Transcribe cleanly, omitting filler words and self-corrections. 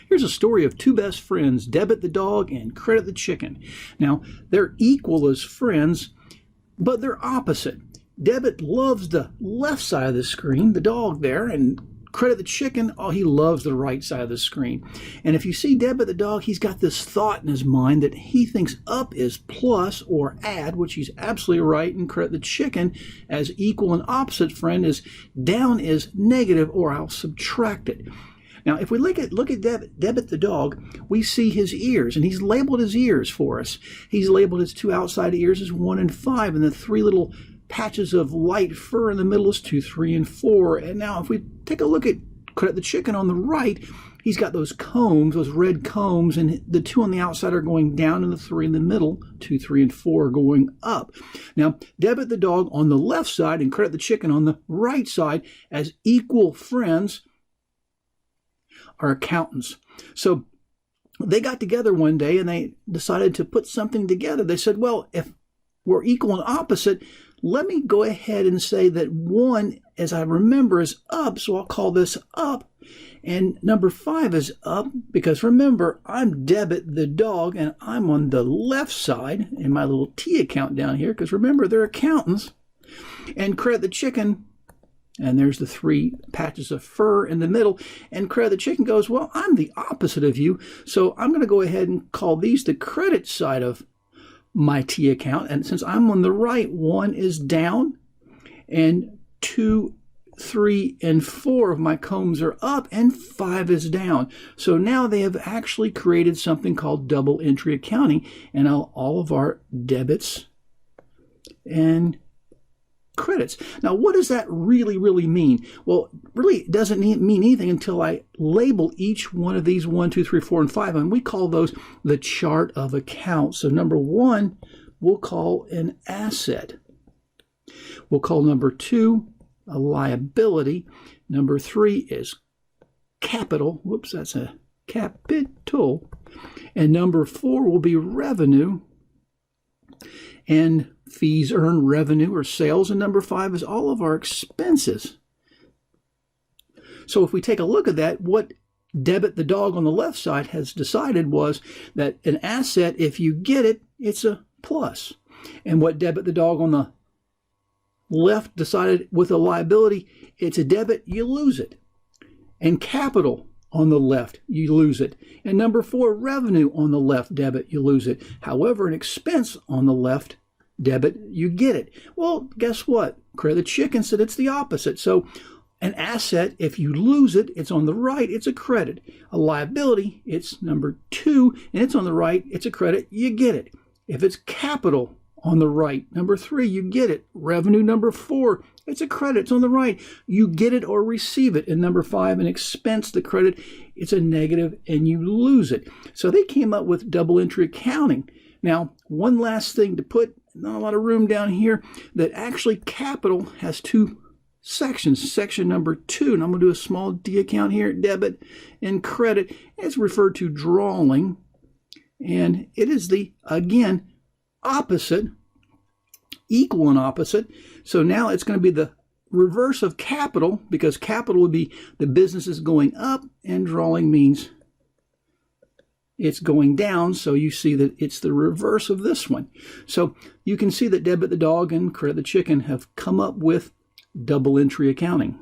Here's a story of two best friends, Debit the dog and Credit the chicken. Now, they're equal as friends, but they're opposite. Debit loves the left side of the screen, the dog there, and Credit the chicken, oh, he loves the right side of the screen. And if you see Debit the dog, he's got this thought in his mind that he thinks up is plus or add, which he's absolutely right, and Credit the chicken, as equal and opposite friend, is down is negative, or I'll subtract it. Now, if we look at Debit the dog, we see his ears, and he's labeled his ears for us. He's labeled his two outside ears as 1 and 5, and the three little patches of light fur in the middle is 2, 3, and 4. And now if we take a look at Credit the chicken on the right, he's got those combs, those red combs, and the 2 on the outside are going down, and the 3 in the middle, 2, 3, and 4, are going up. Now, Debit the dog on the left side and Credit the chicken on the right side, as equal friends, are accountants. So they got together one day and they decided to put something together. They said, well, if we're equal and opposite, let me go ahead and say that 1, as I remember, is up, so I'll call this up. And number 5 is up, because remember, I'm Debit the dog, and I'm on the left side in my little T account down here, because remember, they're accountants. And Credit the chicken, and there's the 3 patches of fur in the middle, and Credit the chicken goes, well, I'm the opposite of you, so I'm going to go ahead and call these the credit side of my T account. And since I'm on the right, 1 is down, and 2, 3, and 4 of my combs are up, and 5 is down. So now they have actually created something called double entry accounting, and all of our debits and credits. Now, what does that really mean? Well, really, it doesn't mean anything until I label each one of these 1, 2, 3, 4, and 5, and we call those the chart of accounts. So number 1, we'll call an asset. We'll call number 2 a liability. Number 3 is capital. Whoops, that's a capital. And number 4 will be revenue. And fees earned, revenue, or sales. And number 5 is all of our expenses. So if we take a look at that, what Debit the dog on the left side has decided was that an asset, if you get it, it's a plus. And what Debit the dog on the left decided with a liability, it's a debit, you lose it. And capital on the left, you lose it. And number 4, revenue on the left, debit, you lose it. However, an expense on the left, debit, you get it. Well, guess what? Credit the chicken said it's the opposite. So an asset, if you lose it, it's on the right, it's a credit. A liability, it's number 2, and it's on the right, it's a credit, you get it. If it's capital on the right, number 3, you get it. Revenue, number 4, it's a credit, it's on the right, you get it or receive it. And number 5, an expense, the credit, it's a negative and you lose it. So they came up with double entry accounting. Now, one last thing to put, not a lot of room down here, that actually capital has 2 sections. Section number 2, and I'm going to do a small D account here, debit and credit. It's referred to drawing, and it is the, again, opposite, equal and opposite. So now it's going to be the reverse of capital, because capital would be the business is going up, and drawing means it's going down, so you see that it's the reverse of this one. So you can see that Debit the dog and Credit the chicken have come up with double entry accounting.